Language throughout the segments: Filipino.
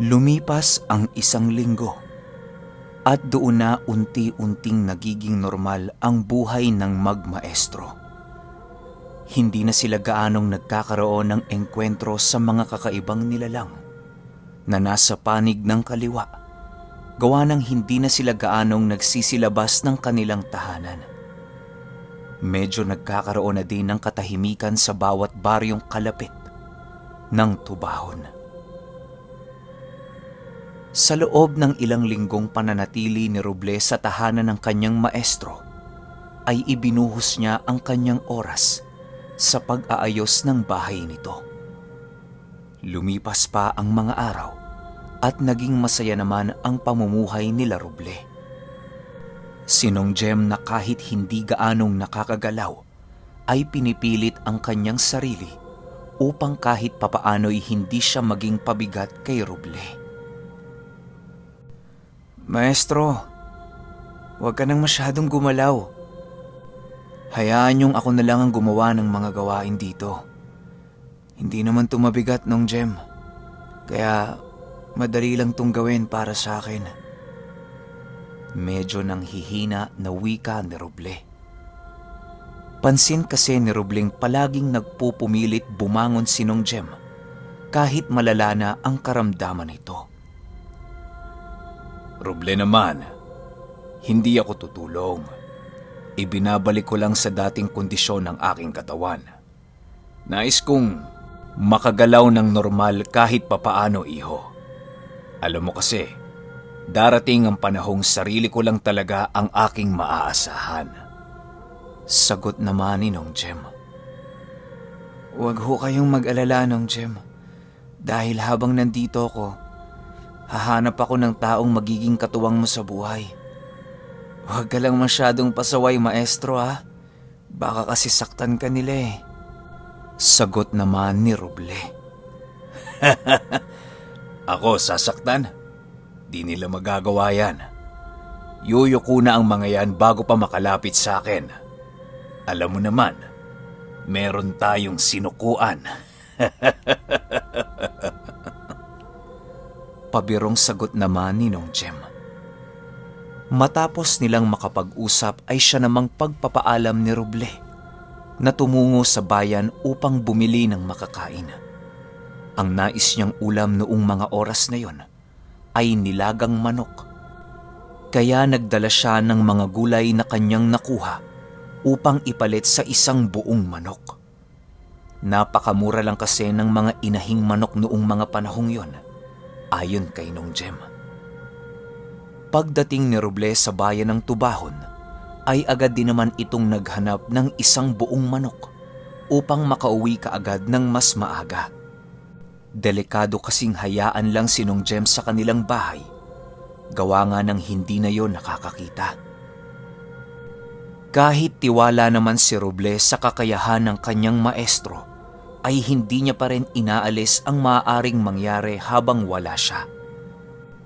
Lumipas ang 1 linggo at doon na unti-unting nagiging normal ang buhay ng magmaestro. Hindi na sila gaanong nagkakaroon ng engkwentro sa mga kakaibang nilalang na nasa panig ng kaliwa, gawa ng hindi na sila gaanong nagsisilabas ng kanilang tahanan. Medyo nagkakaroon na din ng katahimikan sa bawat baryong kalapit ng Tubahon. Sa loob ng ilang linggong pananatili ni Robles sa tahanan ng kanyang maestro, ay ibinuhos niya ang kanyang oras sa pag-aayos ng bahay nito. Lumipas pa ang mga araw at naging masaya naman ang pamumuhay nila Roble. Sinong Jem na kahit hindi gaanong nakakagalaw ay pinipilit ang kanyang sarili upang kahit papaano'y hindi siya maging pabigat kay Roble. Maestro, huwag ka nang masyadong gumalaw. Hayaan niyong ako na lang ang gumawa ng mga gawain dito. Hindi naman tumabigat nung Jem, kaya madali lang tong gawin para sa akin. Medyo nang hihina na wika ni Roble. Pansin kasi ni Robleng palaging nagpupumilit bumangon si Nong Jem kahit malala na ang karamdaman nito. Roble naman, hindi ako tutulong. Ibinabalik ko lang sa dating kondisyon ng aking katawan. Nais kong makagalaw ng normal kahit papaano, iho. Alam mo kasi, darating ang panahong sarili ko lang talaga ang aking maaasahan. Sagot naman ni Nong Jem. Huwag ho kayong mag-alala, Nong Jem. Dahil habang nandito ako, hahanap ako ng taong magiging katuwang mo sa buhay. Huwag ka lang masyadong pasaway, maestro, ha? Baka kasi saktan ka nila eh. Sagot naman ni Roble. Ako sasaktan? Di nila magagawa yan. Yuyuko na ang mga yan bago pa makalapit sa akin. Alam mo naman, meron tayong sinukuan. Pabirong sagot naman ni Nong Jem. Matapos nilang makapag-usap ay siya namang pagpapaalam ni Roble na tumungo sa bayan upang bumili ng makakain. Ang nais niyang ulam noong mga oras na yon ay nilagang manok. Kaya nagdala siya ng mga gulay na kanyang nakuha upang ipalit sa isang buong manok. Napakamura lang kasi ng mga inahing manok noong mga panahong yon, ayon kay Nong Jem. Pagdating ni Roble sa bayan ng Tubahon, ay agad din naman itong naghanap ng isang buong manok upang makauwi kaagad ng mas maaga. Delikado kasing hayaan lang si Nong Jem sa kanilang bahay, gawa nga ng hindi na yon nakakakita. Kahit tiwala naman si Roble sa kakayahan ng kanyang maestro, ay hindi niya pa rin inaalis ang maaaring mangyari habang wala siya.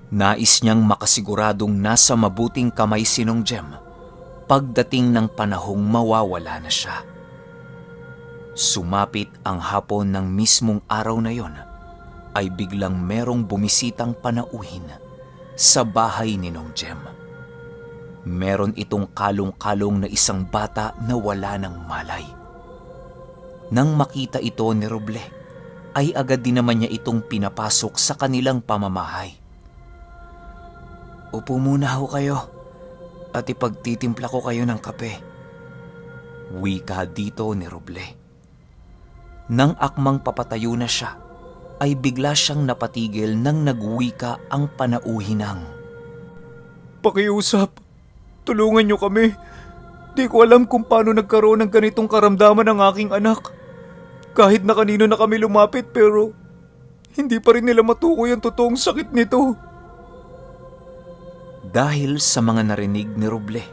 Nais niyang makasiguradong nasa mabuting kamay si Nong Jem pagdating ng panahong mawawala na siya. Sumapit ang hapon ng mismong araw na yon, ay biglang merong bumisitang panauhin sa bahay ni Nong Jem. Meron itong kalong-kalong na isang bata na wala ng malay. Nang makita ito ni Roble, ay agad din naman niya itong pinapasok sa kanilang pamamahay. Upo muna ho kayo at ipagtitimpla ko kayo ng kape. Wika dito ni Roble. Nang akmang papatayo na siya, ay bigla siyang napatigil nang nagwika ang panauhinang. Pakiusap, tulungan niyo kami. Di ko alam kung paano nagkaroon ng ganitong karamdaman ng aking anak. Kahit na kanino na kami lumapit pero hindi pa rin nila matukoy ang totoong sakit nito. Dahil sa mga narinig ni Roble,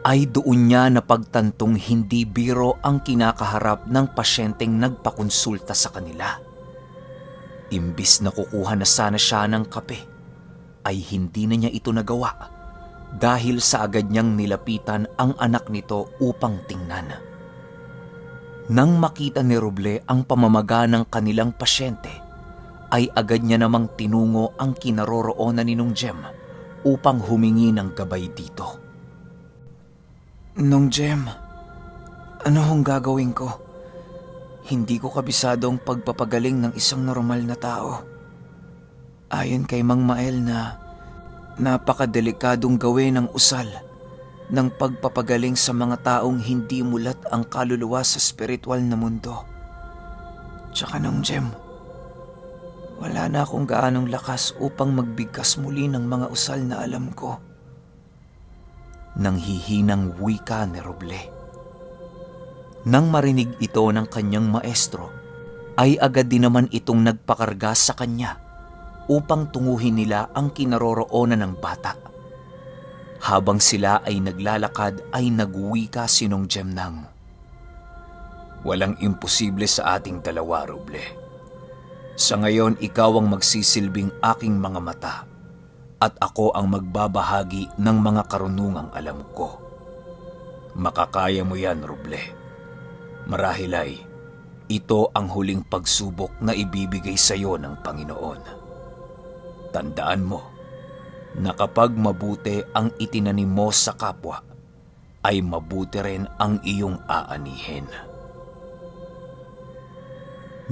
ay doon niya napagtantong hindi biro ang kinakaharap ng pasyenteng nagpakonsulta sa kanila. Imbis na kukuha na sana siya ng kape, ay hindi na niya ito nagawa dahil sa agad niyang nilapitan ang anak nito upang tingnan. Nang makita ni Roble ang pamamaga ng kanilang pasyente, ay agad niya namang tinungo ang kinaroroonan ni Nong Jem upang humingi ng gabay dito. Nong Jem, ano hong gagawin ko? Hindi ko kabisado ang pagpapagaling ng isang normal na tao. Ayon kay Mang Mael na napakadelikadong gawin ng usal ng pagpapagaling sa mga taong hindi mulat ang kaluluwa sa spiritual na mundo. Tsaka Nong Jem, wala na akong gaanong lakas upang magbigkas muli ng mga usal na alam ko. Nang hihinang wika ni Roble. Nang marinig ito ng kanyang maestro, ay agad din naman itong nagpakarga sa kanya upang tunguhin nila ang kinaroroonan ng bata. Habang sila ay naglalakad ay nagwika si Nong Jem ng, walang imposible sa ating dalawa, Roble. Sa ngayon, ikaw ang magsisilbing aking mga mata at ako ang magbabahagi ng mga karunungang alam ko. Makakaya mo yan, Roble. Marahil ay ito ang huling pagsubok na ibibigay sa iyo ng Panginoon. Tandaan mo na kapag mabuti ang itinanim mo sa kapwa, ay mabuti rin ang iyong aanihin.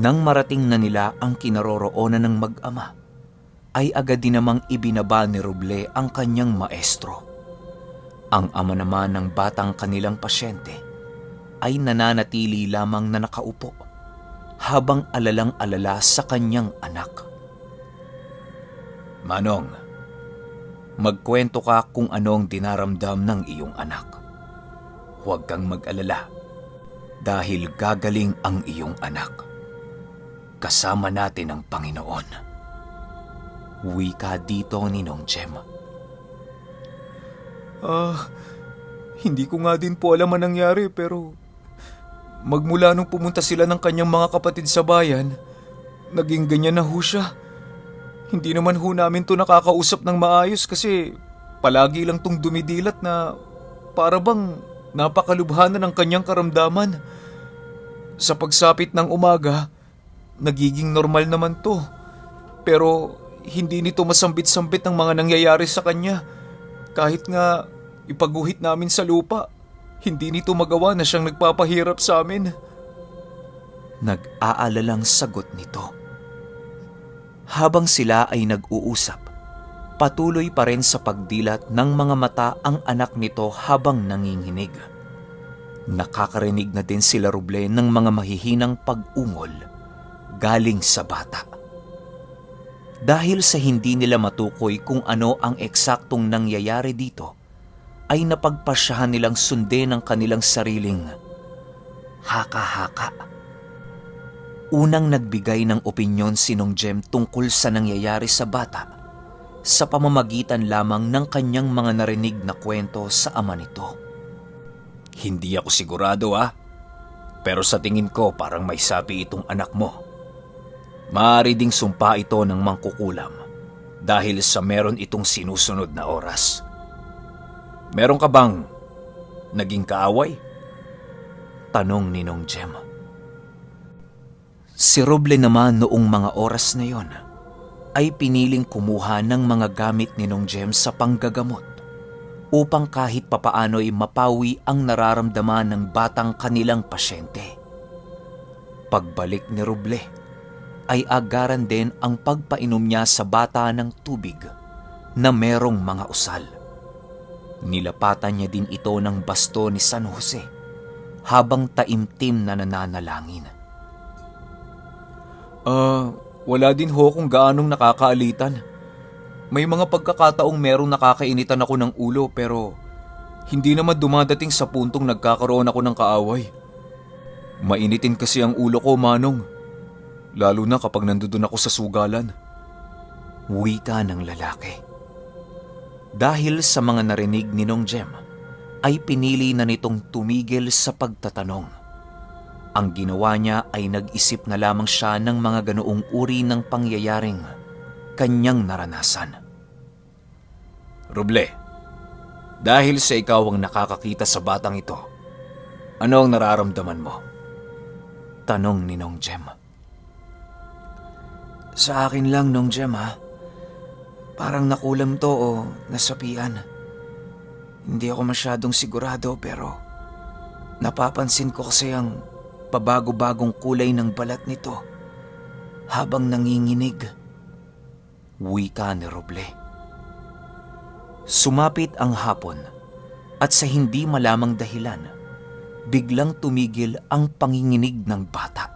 Nang marating na nila ang kinaroroonan ng mag-ama, ay agad din namang ibinaba ni Roble ang kanyang maestro. Ang ama naman ng batang kanilang pasyente ay nananatili lamang na nakaupo habang alalang-alala sa kanyang anak. Manong, magkwento ka kung anong dinaramdam ng iyong anak. Huwag kang mag-alala dahil gagaling ang iyong anak. Kasama natin ang Panginoon. Wika dito ni Nong Jem. Hindi ko nga din po alam ang nangyari pero magmula nung pumunta sila ng kanyang mga kapatid sa bayan, naging ganyan na ho siya. Hindi naman ho namin to nakakausap ng maayos kasi palagi lang tong dumidilat na para bang napakalubha na ng kanyang karamdaman. Sa pagsapit ng umaga, nagiging normal naman to. Pero hindi nito masambit-sambit ang mga nangyayari sa kanya. Kahit nga ipaguhit namin sa lupa, hindi nito magawa na siyang nagpapahirap sa amin. Nag-aalalang sagot nito. Habang sila ay nag-uusap, patuloy pa rin sa pagdilat ng mga mata ang anak nito habang nanginginig. Nakakarinig na din sila Roble ng mga mahihinang pag-ungol galing sa bata. Dahil sa hindi nila matukoy kung ano ang eksaktong nangyayari dito, ay napagpasyahan nilang sundin ang kanilang sariling haka-haka. Unang nagbigay ng opinyon si Nong Jem tungkol sa nangyayari sa bata sa pamamagitan lamang ng kanyang mga narinig na kwento sa ama nito. Hindi ako sigurado pero sa tingin ko parang may sabi itong anak mo. Maaari ding sumpa ito ng mangkukulam dahil sa meron itong sinusunod na oras. Meron ka bang naging kaaway? Tanong ni Nong Jem. Si Roble naman noong mga oras na yon ay piniling kumuha ng mga gamit ni Nong Jem sa panggagamot upang kahit papaano'y mapawi ang nararamdaman ng batang kanilang pasyente. Pagbalik ni Roble, ay agaran din ang pagpainom niya sa bata ng tubig na merong mga usal. Nilapatan niya din ito ng basto ni San Jose habang taimtim na nananalangin. Wala din ho kung gaanong nakakaalitan. May mga pagkakataong merong nakakainitan ako ng ulo pero hindi naman dumadating sa puntong nagkakaroon ako ng kaaway. Mainitin kasi ang ulo ko, Manong. Lalo na kapag nandoon ako sa sugalan. Wika ng lalaki. Dahil sa mga narinig ni Nong Jem, ay pinili na nitong tumigil sa pagtatanong. Ang ginawa niya ay nag-isip na lamang siya ng mga ganoong uri ng pangyayaring kanyang naranasan. Roble, dahil sa ikaw ang nakakakita sa batang ito, ano ang nararamdaman mo? Tanong ni Nong Jem. Sa akin lang, Nong Jem ha. Parang nakulam to o nasapian. Hindi ako masyadong sigurado pero napapansin ko kasi ang pabago-bagong kulay ng balat nito habang nanginginig. Wika ni Roble. Sumapit ang hapon at sa hindi malamang dahilan, biglang tumigil ang panginginig ng bata.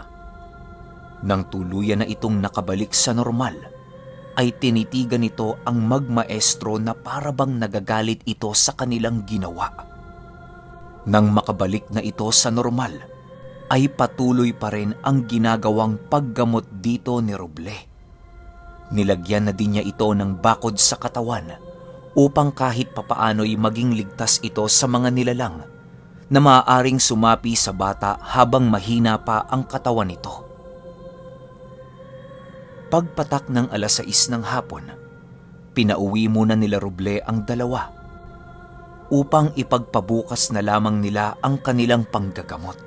Nang tuluyan na itong nakabalik sa normal, ay tinitigan nito ang magmaestro na parabang nagagalit ito sa kanilang ginawa. Nang makabalik na ito sa normal, ay patuloy pa rin ang ginagawang paggamot dito ni Roble. Nilagyan na din niya ito ng bakod sa katawan upang kahit papaano'y maging ligtas ito sa mga nilalang na maaaring sumapi sa bata habang mahina pa ang katawan nito. Pagpatak ng 6:00 ng hapon, pinauwi muna nila Roble ang dalawa upang ipagpabukas na lamang nila ang kanilang panggagamot.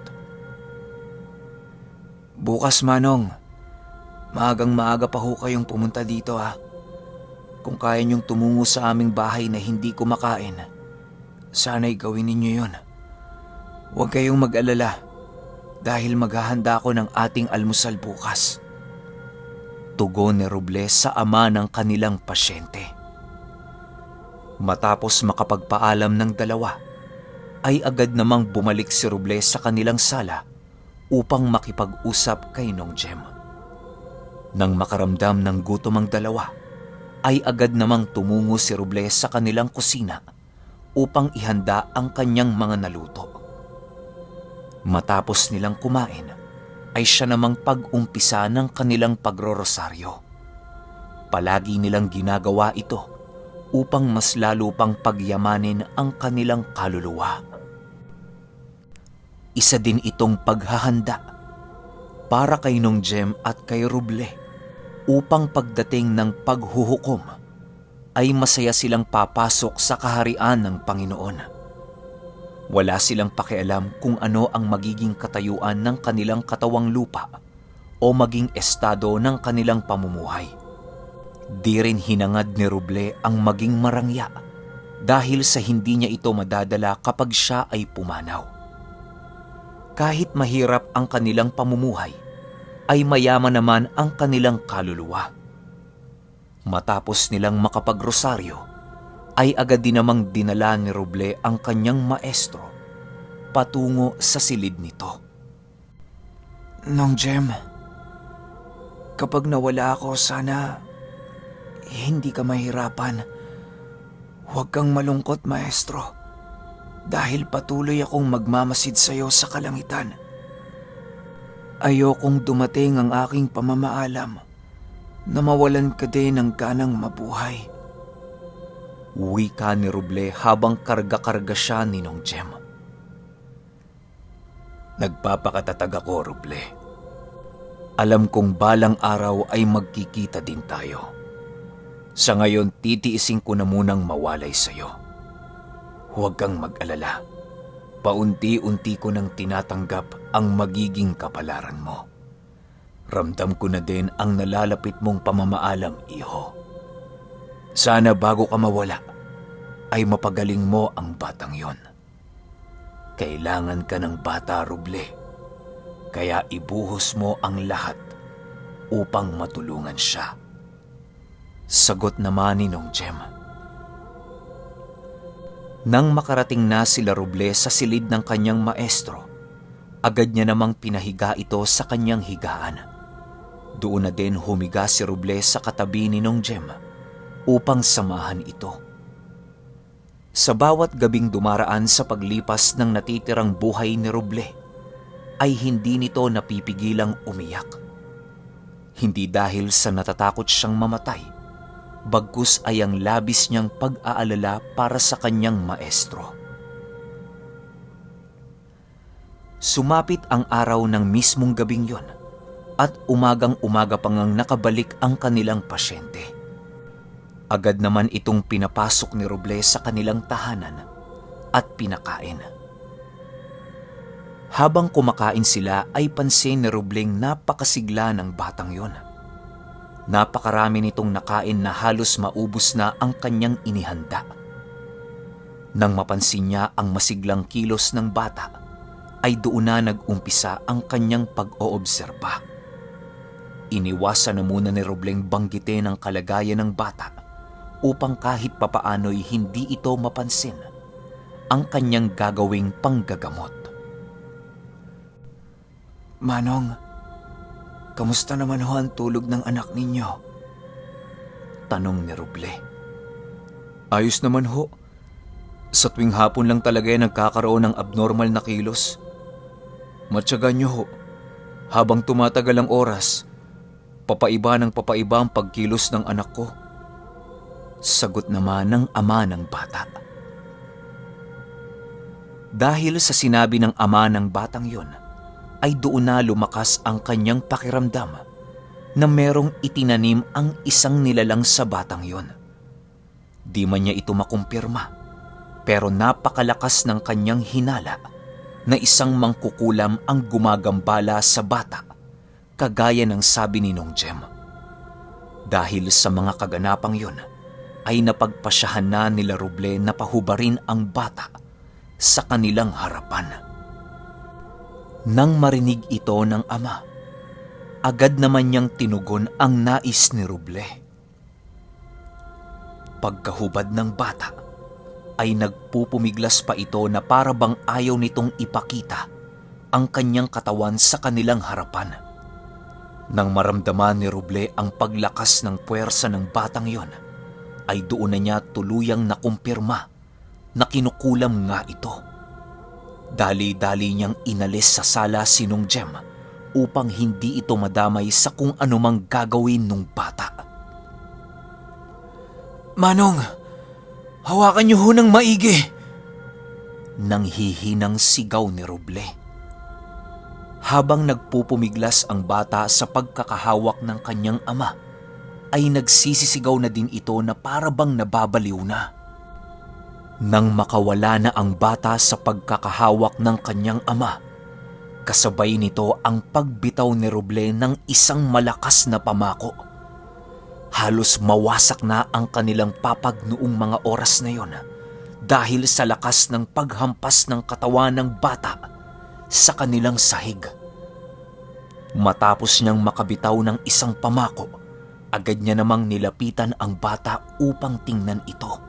Bukas, Manong. Maagang maaga pa ho kayong pumunta dito ha. Kung kaya niyong tumungo sa aming bahay na hindi kumakain, sana'y gawin ninyo yun. Huwag kayong mag-alala dahil maghahanda ako ng ating almusal bukas. Tugon ni Roble sa ama ng kanilang pasyente. Matapos makapagpaalam ng dalawa, ay agad namang bumalik si Roble sa kanilang sala upang makipag-usap kay Nong Jem. Nang makaramdam ng gutom ang dalawa, ay agad namang tumungo si Roble sa kanilang kusina upang ihanda ang kanyang mga naluto. Matapos nilang kumain, ay siya namang pag-umpisa ng kanilang pagrorosaryo. Palagi nilang ginagawa ito upang mas lalo pang pagyamanin ang kanilang kaluluwa. Isa din itong paghahanda para kay Nong Jem at kay Roble upang pagdating ng paghuhukom ay masaya silang papasok sa kaharian ng Panginoon. Wala silang pakialam kung ano ang magiging katayuan ng kanilang katawang lupa o maging estado ng kanilang pamumuhay. Di rin hinangad ni Roble ang maging marangya dahil sa hindi niya ito madadala kapag siya ay pumanaw. Kahit mahirap ang kanilang pamumuhay, ay mayaman naman ang kanilang kaluluwa. Matapos nilang makapagrosaryo, ay agad din namang dinala ni Roble ang kanyang maestro patungo sa silid nito. Nong Jem, kapag nawala ako, sana hindi ka mahirapan. Huwag kang malungkot, maestro, dahil patuloy akong magmamasid sa iyo sa kalangitan. Ayokong dumating ang aking pamamaalam na mawalan ka din ng ganang mabuhay. Wika ni Roble habang karga-karga siya ni Nong Jem. Nagpapakatatag ako, Roble. Alam kong balang araw ay magkikita din tayo. Sa ngayon, titiisin ko na munang mawalay sa'yo. Huwag kang mag-alala. Paunti-unti ko nang tinatanggap ang magiging kapalaran mo. Ramdam ko na din ang nalalapit mong pamamaalam, iho. Sana bago ka mawala, ay mapagaling mo ang batang yon. Kailangan ka ng bata, Roble. Kaya ibuhos mo ang lahat upang matulungan siya. Sagot naman ni Nong Jem. Nang makarating na sila Roble sa silid ng kanyang maestro, agad niya namang pinahiga ito sa kanyang higaan. Doon na din humiga si Roble sa katabi ni Nong Jem upang samahan ito. Sa bawat gabing dumaraan sa paglipas ng natitirang buhay ni Roble, ay hindi nito napipigilang umiyak. Hindi dahil sa natatakot siyang mamatay, bagkus ay ang labis niyang pag-aalala para sa kanyang maestro. Sumapit ang araw ng mismong gabing yon at umagang-umaga pa ngang nakabalik ang kanilang pasyente. Agad naman itong pinapasok ni Roble sa kanilang tahanan at pinakain. Habang kumakain sila ay pansin ni Robleng napakasigla ng batang yon. Napakarami nitong nakain na halos maubos na ang kanyang inihanda. Nang mapansin niya ang masiglang kilos ng bata, ay doon na nag-umpisa ang kanyang pag-oobserba. Iniwasan na muna ni Robleng banggitin ang kalagayan ng bata upang kahit papaano'y hindi ito mapansin ang kanyang gagawing panggagamot. Manong, kamusta naman ho ang tulog ng anak ninyo? Tanong ni Roble. Ayos naman ho. Sa tuwing hapon lang talaga nagkakaroon ng abnormal na kilos. Matyaga nyo ho. Habang tumatagal ang oras, papaiba ng papaiba ang pagkilos ng anak ko. Sagot naman ng ama ng bata. Dahil sa sinabi ng ama ng batang yon, ay doon na lumakas ang kanyang pakiramdam na merong itinanim ang isang nilalang sa batang yon. Di man niya ito makumpirma, pero napakalakas ng kanyang hinala na isang mangkukulam ang gumagambala sa bata, kagaya ng sabi ni Nong Jem. Dahil sa mga kaganapang yon, ay napagpasyahan na nila Roble na pahubarin ang bata sa kanilang harapan. Nang marinig ito ng ama, agad naman niyang tinugon ang nais ni Roble. Pagkahubad ng bata, ay nagpupumiglas pa ito na para bang ayaw nitong ipakita ang kanyang katawan sa kanilang harapan. Nang maramdaman ni Roble ang paglakas ng puwersa ng batang yon, ay doon na niya tuluyang nakumpirma na kinukulam nga ito. Dali-dali niyang inalis sa sala si Nong Jem upang hindi ito madamay sa kung anumang gagawin ng bata. Manong, hawakan niyo ho ng maigi! Nang hihinang sigaw ni Roble. Habang nagpupumiglas ang bata sa pagkakahawak ng kanyang ama, ay nagsisisigaw na din ito na para bang nababaliw na. Nang makawala na ang bata sa pagkakahawak ng kanyang ama, kasabay nito ang pagbitaw ni Roble ng isang malakas na pamako. Halos mawasak na ang kanilang papag noong mga oras na yon dahil sa lakas ng paghampas ng katawan ng bata sa kanilang sahig. Matapos niyang makabitaw ng isang pamako, agad niya namang nilapitan ang bata upang tingnan ito.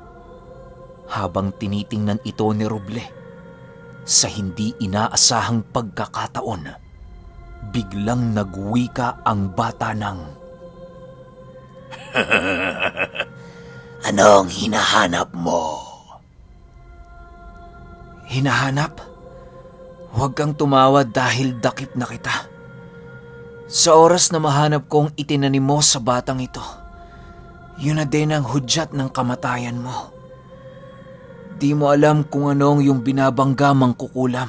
Habang tinitingnan ito ni Roble, sa hindi inaasahang pagkakataon, biglang nagwika ang bata ng, "Anong hinahanap mo?" Hinahanap? Huwag kang tumawa dahil dakip na kita. Sa oras na mahanap kong itinanim mo sa batang ito, yun na din ang hudyat ng kamatayan mo. Di mo alam kung anong yung binabangga mangkukulam.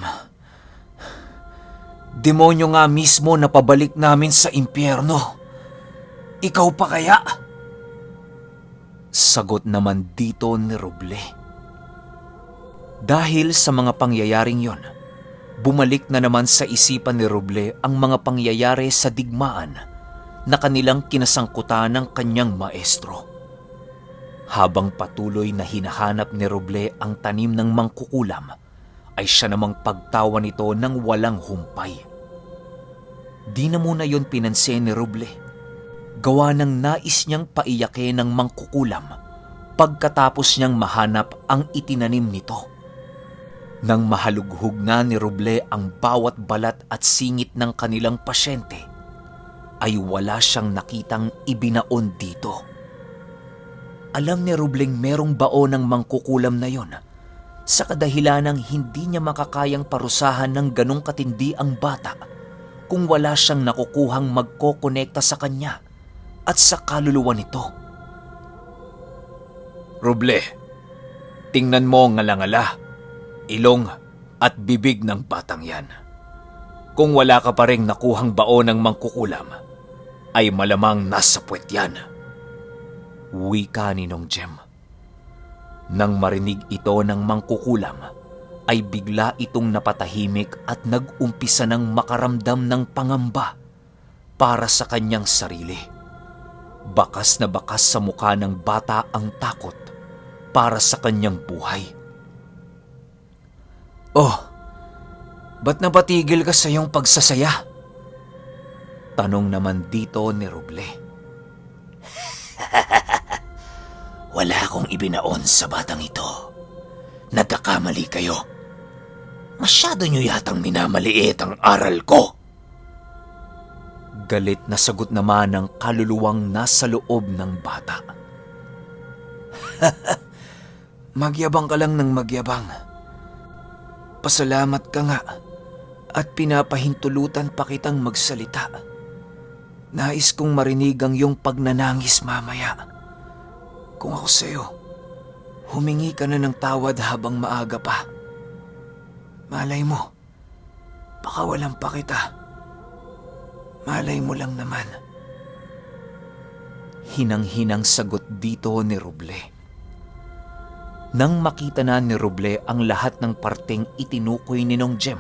Demonyo nga mismo na pabalik namin sa impyerno. Ikaw pa kaya? Sagot naman dito ni Roble. Dahil sa mga pangyayaring yon, bumalik na naman sa isipan ni Roble ang mga pangyayari sa digmaan na kanilang kinasangkutan ng kanyang maestro. Habang patuloy na hinahanap ni Roble ang tanim ng mangkukulam, ay siya namang pagtawa nito ng walang humpay. Di na muna yon pinansin ni Roble, gawa ng nais niyang paiyakin ng mangkukulam pagkatapos niyang mahanap ang itinanim nito. Nang mahalughog na ni Roble ang bawat balat at singit ng kanilang pasyente, ay wala siyang nakitang ibinaon dito. Alam ni Robleng merong baon ng mangkukulam na yon, sa kadahilanang hindi niya makakayang parusahan ng ganong katindi ang bata kung wala siyang nakukuhang magkokonekta sa kanya at sa kaluluwa nito. Roble, tingnan mo ang ngala-ngala, ilong at bibig ng batang yan. Kung wala ka pa ring nakuhang baon ng mangkukulam, ay malamang nasa puwet yan. Wika ni Nong Jem. Nang marinig ito ng mangkukulam, ay bigla itong napatahimik at nag-umpisa ng makaramdam ng pangamba para sa kanyang sarili. Bakas na bakas sa mukha ng bata ang takot para sa kanyang buhay. Oh, ba't napatigil ka sa iyong pagsasaya? Tanong naman dito ni Roble. Wala akong ibinaon sa batang ito. Nagkakamali kayo. Masyado niyo yatang minamaliit ang aral ko. Galit na sagot naman ng kaluluwang nasa loob ng bata. Magyabang ka lang ng magyabang. Pasalamat ka nga at pinapahintulutan pa kitang magsalita. Nais kong marinig ang iyong pagnanangis mamaya. Kung ako sa'yo, humingi ka na ng tawad habang maaga pa. Malay mo, baka walang pa kita. Malay mo lang naman. Hinang-hinang sagot dito ni Roble. Nang makita na ni Roble ang lahat ng parteng itinukoy ni Nong Jem,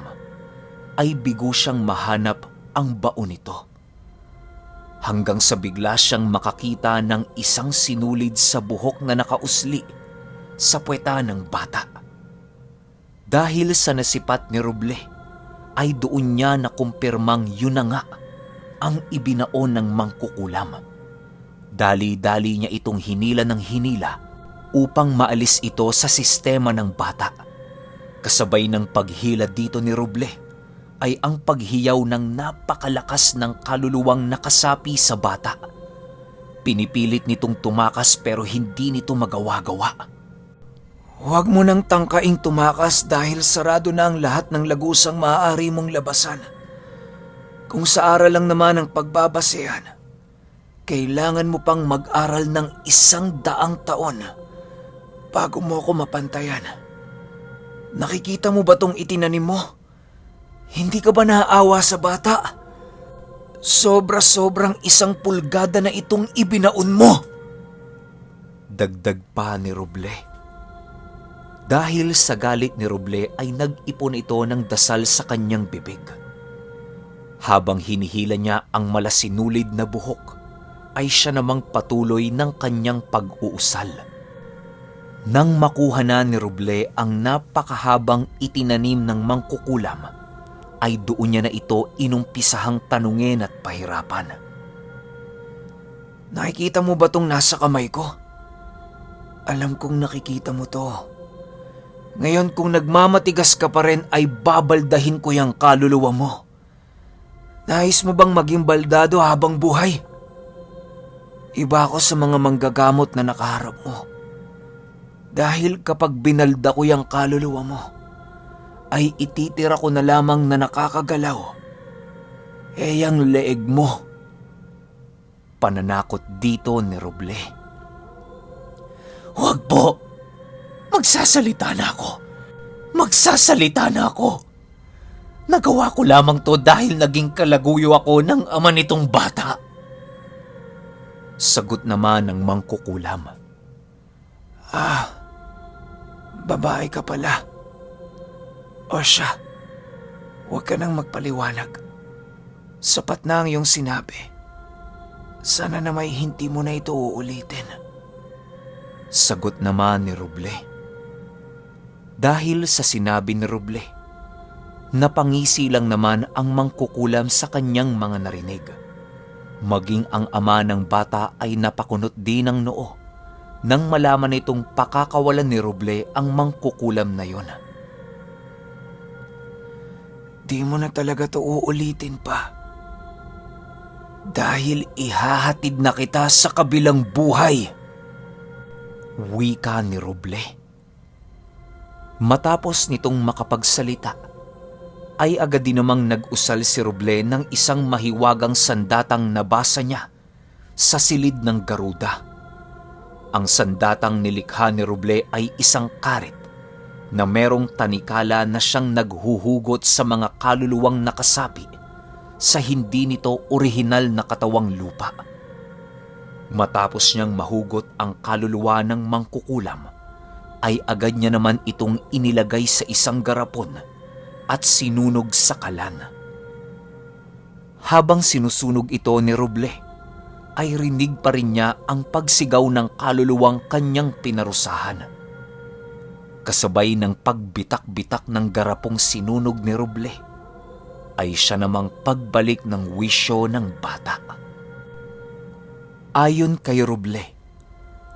ay bigo siyang mahanap ang baon nito. Hanggang sa bigla siyang makakita ng isang sinulid sa buhok na nakausli sa puweta ng bata. Dahil sa nasipat ni Roble, ay doon niya nakumpirmang yun na nga ang ibinaon ng mangkukulam. Dali-dali niya itong hinila ng hinila upang maalis ito sa sistema ng bata. Kasabay ng paghila dito ni Roble ay ang paghiyaw ng napakalakas ng kaluluwang nakasapi sa bata. Pinipilit nitong tumakas pero hindi nito magawa-gawa. Huwag mo nang tangkaing tumakas dahil sarado na ang lahat ng lagusang maaari mong labasan. Kung sa aral lang naman ang pagbabasehan, kailangan mo pang mag-aral ng 100 taon bago mo ako mapantayan. Nakikita mo ba tong itinanim mo? Hindi ka ba naaawa sa bata? Sobra-sobrang 1 pulgada na itong ibinaon mo. Dagdag pa ni Roble. Dahil sa galit ni Roble ay nag-ipon ito ng dasal sa kanyang bibig. Habang hinihila niya ang malasinulid na buhok, ay siya namang patuloy ng kanyang pag-uusal. Nang makuha na ni Roble ang napakahabang itinanim ng mangkukulam, ay doon niya na ito inumpisahang tanungin at pahirapan. Nakikita mo ba tong nasa kamay ko? Alam kong nakikita mo to. Ngayon kung nagmamatigas ka pa rin ay babaldahin ko yung kaluluwa mo. Nais mo bang maging baldado habang buhay? Iba ako sa mga manggagamot na nakaharap mo. Dahil kapag binalda ko yung kaluluwa mo, ay ititira ko na lamang na nakakagalaw. Yang leeg mo. Pananakot dito ni Roble. Huwag po. Magsasalita na ako. Magsasalita na ako. Nagawa ko lamang to dahil naging kalaguyo ako ng ama nitong bata. Sagot naman ng mangkukulam. Babae ka pala. O siya, huwag ka nang magpaliwanag. Sapat na ang iyong sinabi. Sana na may hindi mo na ito uulitin. Sagot naman ni Roble. Dahil sa sinabi ni Roble, napangisi lang naman ang mangkukulam sa kanyang mga narinig. Maging ang ama ng bata ay napakunot din ng noo nang malaman nitong pakakawalan ni Roble ang mangkukulam na yon. Di mo na talaga to uulitin pa. Dahil ihahatid na kita sa kabilang buhay. Wika ni Roble. Matapos nitong makapagsalita, ay agad din namang nag-usal si Roble ng isang mahiwagang sandatang nabasa niya sa silid ng garuda. Ang sandatang nilikha ni Roble ay isang karet na merong tanikala na siyang naghuhugot sa mga kaluluwang nakasapi sa hindi nito orihinal na katawang lupa. Matapos niyang mahugot ang kaluluwa ng mangkukulam, ay agad niya naman itong inilagay sa isang garapon at sinunog sa kalan. Habang sinusunog ito ni Roble, ay rinig pa rin niya ang pagsigaw ng kaluluwang kanyang pinarusahan. Kasabay ng pagbitak-bitak ng garapong sinunog ni Roble, ay siya namang pagbalik ng wisyo ng bata. Ayon kay Roble,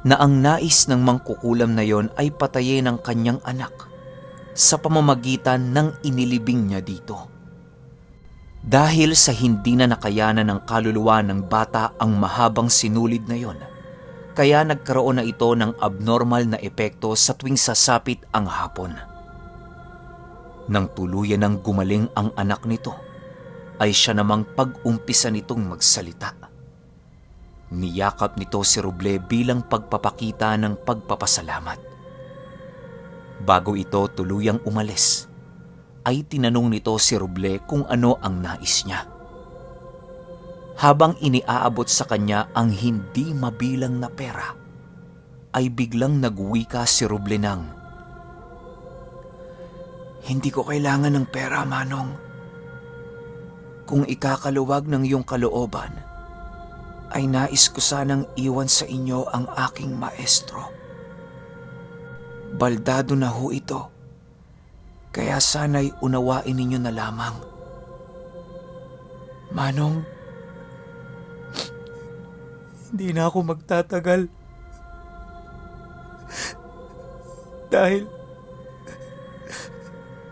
na ang nais ng mangkukulam na yon ay patayin ang kanyang anak sa pamamagitan ng inilibing niya dito. Dahil sa hindi na nakayanan ng kaluluwa ng bata ang mahabang sinulid na yon, kaya nagkaroon na ito ng abnormal na epekto sa tuwing sasapit ang hapon. Nang tuluyan ng gumaling ang anak nito, ay siya namang pag-umpisa nitong magsalita. Niyakap nito si Roble bilang pagpapakita ng pagpapasalamat. Bago ito tuluyang umalis, ay tinanong nito si Roble kung ano ang nais niya. Habang iniaabot sa kanya ang hindi mabilang na pera, ay biglang nagwika si Roble ng, "Hindi ko kailangan ng pera, Manong. Kung ikakaluwag ng iyong kalooban, ay nais ko sanang iwan sa inyo ang aking maestro. Baldado na ho ito, kaya sana'y unawain ninyo na lamang. Manong, Hindi na ako magtatagal.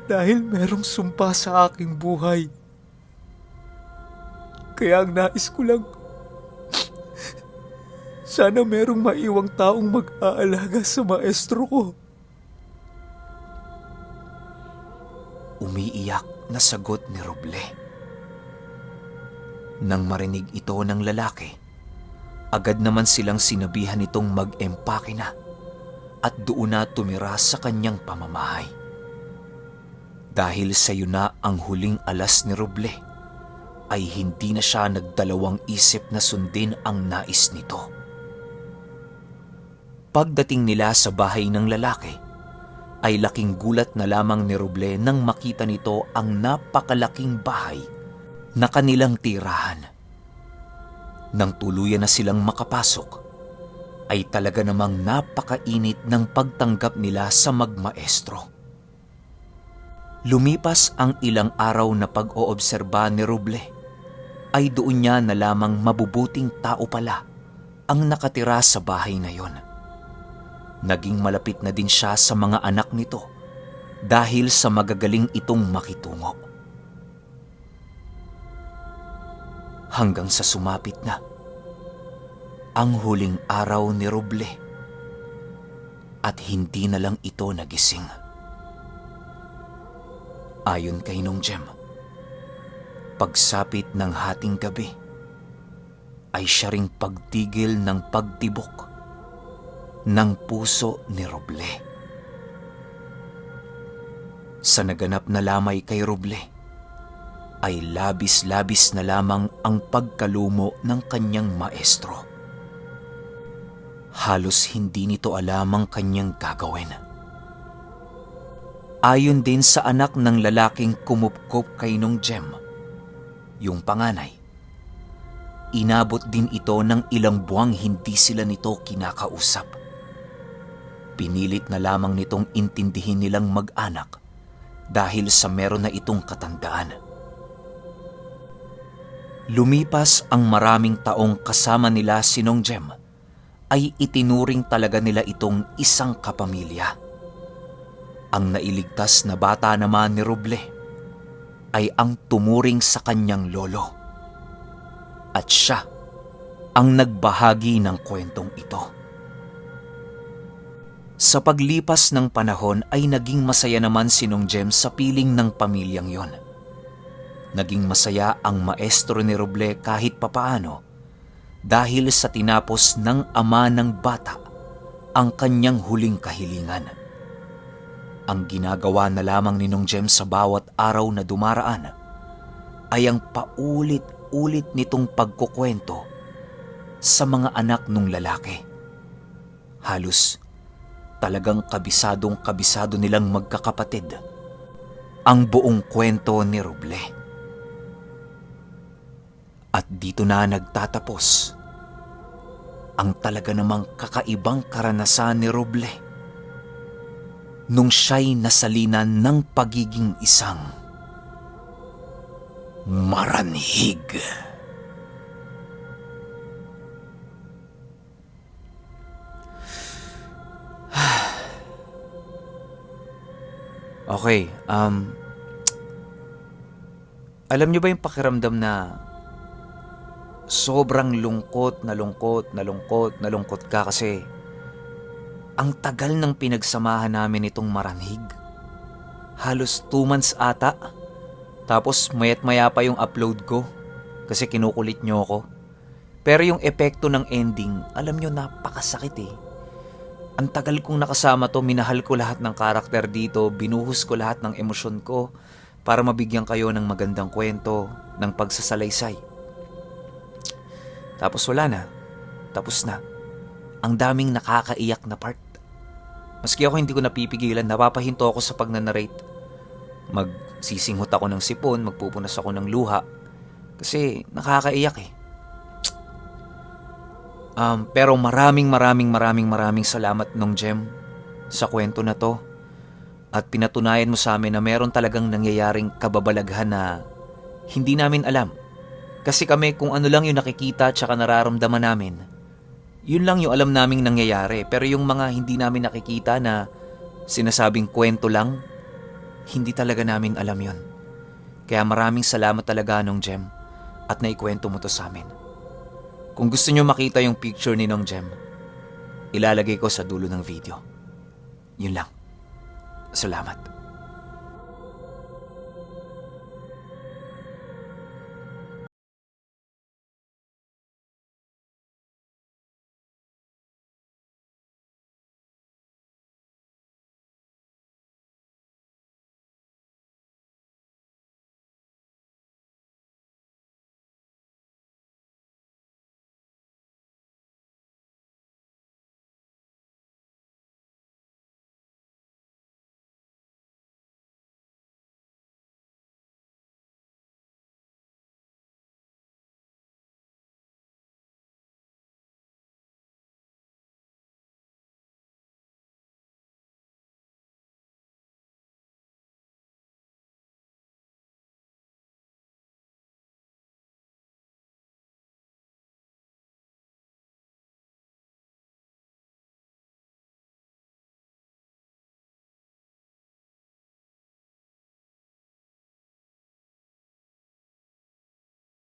Dahil merong sumpa sa aking buhay. Kaya ang nais ko lang, sana merong maiwang taong mag-aalaga sa maestro ko." Umiiyak na sagot ni Roble. Nang marinig ito ng lalaki, agad naman silang sinabihan nitong mag-empake na at doon na tumira sa kanyang pamamahay. Dahil sa yun na ang huling alas ni Roble, ay hindi na siya nagdalawang isip na sundin ang nais nito. Pagdating nila sa bahay ng lalaki, ay laking gulat na lamang ni Roble nang makita nito ang napakalaking bahay na kanilang tirahan. Nang tuluyan na silang makapasok, ay talaga namang napakainit ng pagtanggap nila sa magmaestro. Lumipas ang ilang araw na pag-oobserba ni Roble, ay doon niya na lamang mabubuting tao pala ang nakatira sa bahay na yon. Naging malapit na din siya sa mga anak nito dahil sa magagaling itong makitungo. Hanggang sa sumapit na ang huling araw ni Roble at hindi na lang ito nagising. Ayon kay Nong Jem, pagsapit ng hating gabi ay siya ring pagtigil ng pagtibok ng puso ni Roble. Sa naganap na lamay kay Roble, ay labis-labis na lamang ang pagkalumo ng kanyang maestro. Halos hindi nito alam ang kanyang gagawin. Ayon din sa anak ng lalaking kumupkop kay Nong Jem, yung panganay, inabot din ito ng ilang buwang hindi sila nito kinakausap. Pinilit na lamang nitong intindihin nilang mag-anak dahil sa meron na itong katandaan. Lumipas ang maraming taong kasama nila si Nong Jem, ay itinuring talaga nila itong isang kapamilya. Ang nailigtas na bata naman ni Roble ay ang tumuring sa kanyang lolo. At siya ang nagbahagi ng kwentong ito. Sa paglipas ng panahon ay naging masaya naman si Nong Jem sa piling ng pamilyang yon. Naging masaya ang maestro ni Roble kahit papaano dahil sa tinapos ng ama ng bata ang kanyang huling kahilingan. Ang ginagawa na lamang ni Nong Jem sa bawat araw na dumaraan ay ang paulit-ulit nitong pagkukwento sa mga anak ng lalaki. Halos talagang kabisado nilang magkakapatid ang buong kwento ni Roble. At dito na nagtatapos ang talaga namang kakaibang karanasan ni Roble nung siya'y nasalinan ng pagiging isang maranhig. Okay, alam niyo ba yung pakiramdam na sobrang lungkot na lungkot na lungkot na lungkot ka kasi ang tagal ng pinagsamahan namin itong maranhig. Halos 2 months ata. Tapos mayat maya pa yung upload ko kasi kinukulit niyo ako. Pero yung epekto ng ending, alam niyo napakasakit eh. Ang tagal kong nakasama to, minahal ko lahat ng karakter dito, binuhos ko lahat ng emosyon ko para mabigyan kayo ng magandang kwento, ng pagsasalaysay. Tapos wala na. Tapos na. Ang daming nakakaiyak na part. Maski ako hindi ko napipigilan, napapahinto ako sa pagnanarrate. Magsisinghot ako ng sipon, magpupunas ako ng luha. Kasi nakakaiyak eh. Pero maraming salamat Nong Jem sa kwento na to. At pinatunayan mo sa amin na meron talagang nangyayaring kababalaghan na hindi namin alam. Kasi kami kung ano lang yung nakikita at saka nararamdaman namin, yun lang yung alam naming nangyayari. Pero yung mga hindi namin nakikita na sinasabing kwento lang, hindi talaga namin alam yun. Kaya maraming salamat talaga Nong Jem at naikwento mo to sa amin. Kung gusto nyo makita yung picture ni Nong Jem, ilalagay ko sa dulo ng video. Yun lang. Salamat.